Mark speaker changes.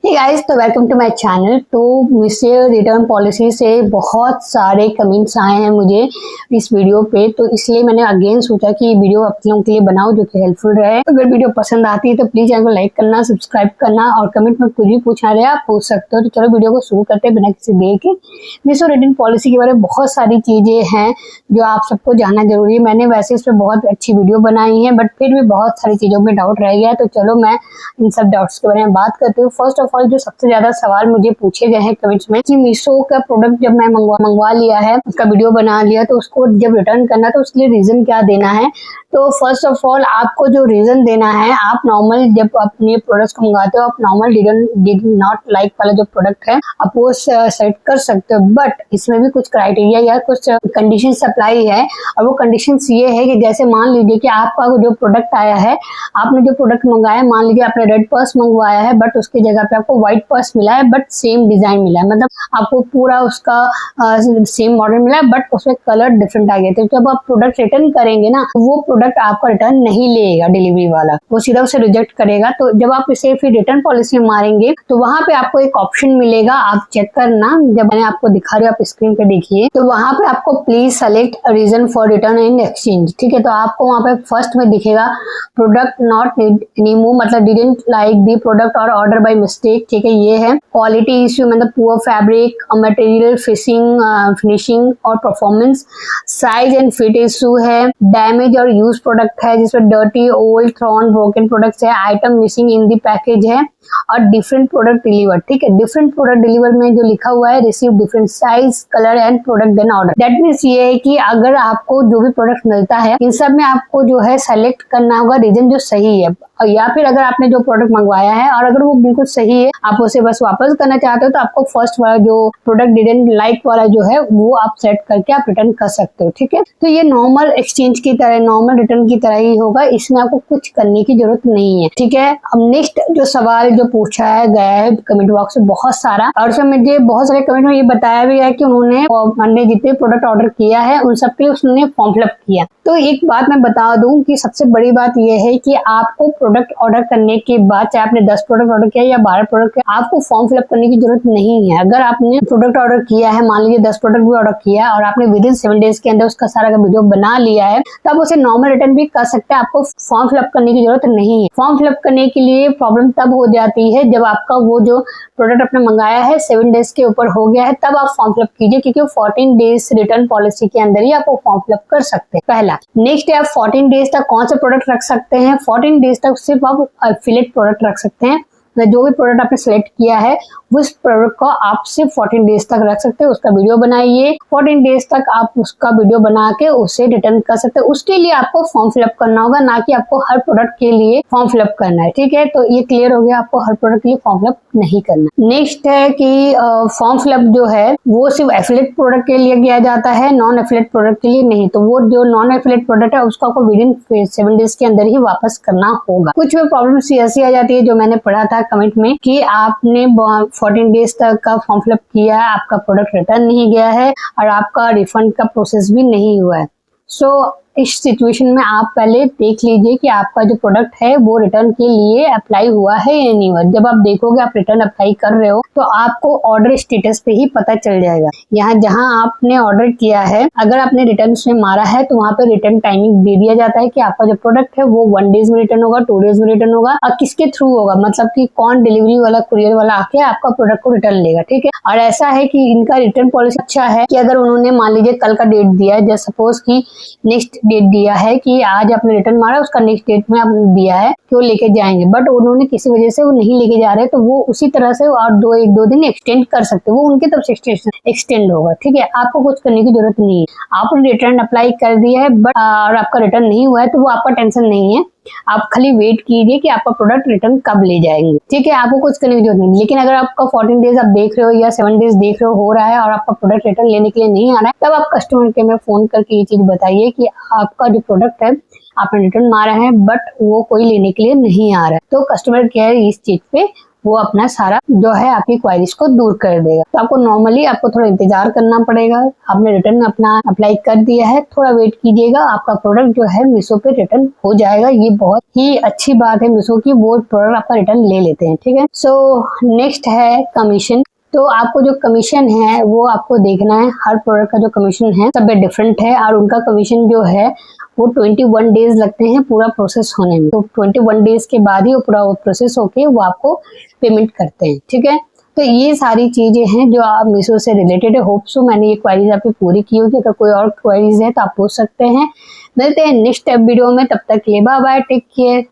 Speaker 1: Guys, तो welcome to my channel. तो मुझसे रिटर्न पॉलिसी से बहुत सारे कमेंट्स आए हैं मुझे इस वीडियो पे, तो इसलिए मैंने अगेन सोचा कि ये वीडियो आप लोगों के लिए बनाओ जो कि हेल्पफुल रहे। अगर वीडियो पसंद आती है तो प्लीज चैनल को लाइक करना, सब्सक्राइब करना और कमेंट में कुछ भी पूछना रहे आप पूछ सकते हो। तो चलो वीडियो को शुरू करते हैं बिना किसी देर के। मिसो रिटर्न पॉलिसी के बारे में बहुत सारी चीजें हैं जो आप सबको जानना जरूरी है। मैंने वैसे इस पर बहुत अच्छी वीडियो बनाई है, बट फिर भी बहुत सारी चीजों में डाउट रह गया, तो चलो मैं इन सब डाउट्स के बारे में बात करती हूँ। फर्स्ट ऑफ ऑल, जो सबसे ज्यादा सवाल मुझे पूछे गए हैं कमेंट्स में कि मीशो का प्रोडक्ट जब मैं मंगवा लिया है, उसका वीडियो बना लिया, तो उसको जब रिटर्न करना तो उसके लिए रीजन क्या देना है। तो फर्स्ट ऑफ ऑल, आपको जो रीजन देना है, आप नॉर्मल जब अपने प्रोडक्ट्स को मंगाते हो, आप नॉर्मल डिड नॉट लाइक वाला जो प्रोडक्ट है आप वो सेट कर सकते हो, बट इसमें भी कुछ क्राइटेरिया या कुछ कंडीशन अप्लाई है। और वो कंडीशन ये है कि जैसे मान लीजिए कि आपका जो प्रोडक्ट आया है, आपने जो प्रोडक्ट मंगाया, मान लीजिए आपने रेड पर्स मंगवाया है, बट उसकी जगह पे आपको व्हाइट पर्स मिला है, बट सेम डिजाइन मिला है, मतलब आपको पूरा उसका सेम मॉडल मिला है, बट उसमें कलर डिफरेंट आ गया। तो जब आप प्रोडक्ट रिटर्न करेंगे ना, वो प्रोडक्ट आपका रिटर्न नहीं लेगा डिलीवरी वाला, वो सीधा उसे रिजेक्ट करेगा। तो जब आप इसे फिर रिटर्न पॉलिसी में मारेंगे तो वहां पे आपको एक ऑप्शन मिलेगा, आप चेक करना, जब मैंने आपको दिखा रही हूँ, आप स्क्रीन पे देखिए, तो वहां पे आपको please select reason for return and exchange. ठीक है, तो आपको वहां पे फर्स्ट में दिखेगा प्रोडक्ट नॉट एनीमोर, मतलब डिडंट लाइक दी प्रोडक्ट और ऑर्डर बाय मिस्टेक। ठीक है, ये है क्वालिटी इश्यू, मतलब पुअर फैब्रिक, मटेरियल, फिनिशिंग और performance, size and fit issue है, डैमेज और यूज प्रोडक्ट है जिसमें dirty, old, torn, broken products है, item missing in the package है, और डिफरेंट प्रोडक्ट डिलीवर। ठीक है, डिफरेंट प्रोडक्ट डिलीवर में जो लिखा हुआ है, receive different size, colour and product then order. That means ये है कि अगर आपको जो भी प्रोडक्ट मिलता है, इन सब में आपको जो है सेलेक्ट करना होगा रीजन जो सही है, या फिर अगर आपने जो प्रोडक्ट मंगवाया है और अगर वो बिल्कुल सही है, आप उसे बस वापस करना चाहते हो, तो आपको फर्स्ट वाला जो प्रोडक्ट डिडंट लाइक वाला जो है वो आप सेट करके आप रिटर्न कर सकते हो। ठीक है, तो ये नॉर्मल एक्सचेंज की तरह, नॉर्मल रिटर्न की तरह ही होगा, इसमें आपको कुछ करने की जरूरत नहीं है। ठीक है, अब नेक्स्ट जो सवाल जो पूछा है गया है कमेंट बॉक्स में बहुत सारा, और उसमें मुझे बहुत सारे कमेंट में ये बताया भी है कि उन्होंने जितने प्रोडक्ट ऑर्डर किया है उन सब पे उसने फॉर्म फिलअप किया। तो एक बात मैं बता दूं कि सबसे बड़ी बात यह है कि आपको प्रोडक्ट ऑर्डर करने के बाद, चाहे आपने 10 प्रोडक्ट ऑर्डर किया या 12 प्रोडक्ट किया, आपको फॉर्म फिलअप करने की जरूरत नहीं है। अगर आपने प्रोडक्ट ऑर्डर किया है, मान लीजिए 10 प्रोडक्ट भी ऑर्डर किया और आपने विद इन 7 डेज के अंदर उसका सारा का वीडियो बना लिया है, तो आप उसे नॉर्मल रिटर्न भी कर सकते हैं, आपको फॉर्म फिलअप करने की जरूरत नहीं है। फॉर्म फिलअप करने के लिए प्रॉब्लम तब हो जाती है जब आपका वो जो प्रोडक्ट आपने मंगाया है 7 डेज के ऊपर हो गया है, तब आप फॉर्म फिलअप कीजिए, क्योंकि 14 डेज रिटर्न पॉलिसी के अंदर ही आप वो फॉर्म फिलअप कर सकते हैं। पहला। नेक्स्ट है, आप 14 डेज तक कौन से प्रोडक्ट रख सकते हैं? 14 डेज तक सिर्फ आप एफिलिएट प्रोडक्ट रख सकते हैं। जो भी प्रोडक्ट आपने सिलेक्ट किया है उस प्रोडक्ट को आप सिर्फ 14 डेज तक रख सकते हैं, उसका वीडियो बनाइए, 14 डेज तक आप उसका वीडियो बना के उसे रिटर्न कर सकते हैं। उसके लिए आपको फॉर्म फिलअप करना होगा, ना कि आपको हर प्रोडक्ट के लिए फॉर्म फिलअप करना है। ठीक है, तो ये क्लियर हो गया, आपको हर प्रोडक्ट के लिए फॉर्म फिलअप नहीं करना। नेक्स्ट है कि फॉर्म फिलअप जो है वो सिर्फ एफिलिएट प्रोडक्ट के लिए किया जाता है, नॉन एफिलिएट प्रोडक्ट के लिए नहीं। तो वो जो नॉन एफिलिएट प्रोडक्ट है उसको आपको विद इन 7 डेज के अंदर ही वापस करना होगा। कुछ में प्रॉब्लम ऐसी आ जाती है जो मैंने पढ़ा था कमेंट में कि आपने 14 डेज तक का फॉर्म फिलअप किया है, आपका प्रोडक्ट रिटर्न नहीं गया है और आपका रिफंड का प्रोसेस भी नहीं हुआ है। सो इस सिचुएशन में आप पहले देख लीजिए कि आपका जो प्रोडक्ट है वो रिटर्न के लिए अप्लाई हुआ है या नहीं हुआ। जब आप देखोगे आप रिटर्न अप्लाई कर रहे हो, तो आपको ऑर्डर स्टेटस पे ही पता चल जाएगा। यहाँ जहाँ आपने ऑर्डर किया है, अगर आपने रिटर्न में मारा है तो वहाँ पे रिटर्न टाइमिंग दे दिया जाता है कि आपका जो प्रोडक्ट है वो 1 डेज में रिटर्न होगा, 2 डेज में रिटर्न होगा, और किसके थ्रू होगा, मतलब कि कौन डिलीवरी वाला, कुरियर वाला आके आपका प्रोडक्ट को रिटर्न लेगा। ठीक है, और ऐसा है कि इनका रिटर्न पॉलिसी अच्छा है कि अगर उन्होंने मान लीजिए कल का डेट दिया है, जैसे सपोज की नेक्स्ट डेट दिया है कि आज आपने रिटर्न मारा, उसका नेक्स्ट डेट में आपने दिया है कि वो लेके जाएंगे, बट उन्होंने किसी वजह से वो नहीं लेके जा रहे, तो वो उसी तरह से और 1-2 दिन एक्सटेंड कर सकते हैं, वो उनकी तरफ से एक्सटेंड होगा। ठीक है, आपको कुछ करने की जरूरत नहीं है। आपने रिटर्न अप्लाई कर दिया है बट और आपका रिटर्न नहीं हुआ है, तो वो आपका टेंशन नहीं है, आप खाली वेट कीजिए कि आपका प्रोडक्ट रिटर्न कब ले जाएंगे। ठीक है, आपको कुछ करने की जरूरत नहीं। लेकिन अगर आपका 14 डेज आप देख रहे हो या 7 डेज देख रहे हो रहा है और आपका प्रोडक्ट रिटर्न लेने के लिए नहीं आ रहा है, तब आप कस्टमर केयर में फोन करके ये चीज बताइए कि आपका जो प्रोडक्ट है आपने रिटर्न मारा है बट वो कोई लेने के लिए नहीं आ रहा है। तो कस्टमर केयर इस चीज पे वो अपना सारा जो है आपकी क्वारीज को दूर कर देगा। तो आपको नॉर्मली आपको थोड़ा इंतजार करना पड़ेगा। आपने रिटर्न अपना अप्लाई कर दिया है, थोड़ा वेट कीजिएगा, आपका प्रोडक्ट जो है मीशो पे रिटर्न हो जाएगा। ये बहुत ही अच्छी बात है मीशो की, वो प्रोडक्ट आपका रिटर्न ले लेते हैं, ठीक है। सो नेक्स्ट है कमीशन। तो आपको जो कमीशन है वो आपको देखना है, हर प्रोडक्ट का जो कमीशन है सब डिफरेंट है और उनका कमीशन जो है वो 21 डेज लगते हैं पूरा प्रोसेस होने में। तो 21 डेज के बाद ही वो पूरा प्रोसेस होके वो आपको पेमेंट करते हैं, ठीक है। तो ये सारी चीजें हैं जो आप मीशो से रिलेटेड है। होप सो मैंने ये क्वेरीज आपकी पूरी की होगी। अगर कोई और क्वेरीज है तो आप पूछ सकते हैं। मिलते हैं नेक्स्ट वीडियो में, तब तक के लिए बाय बाय, टेक केयर।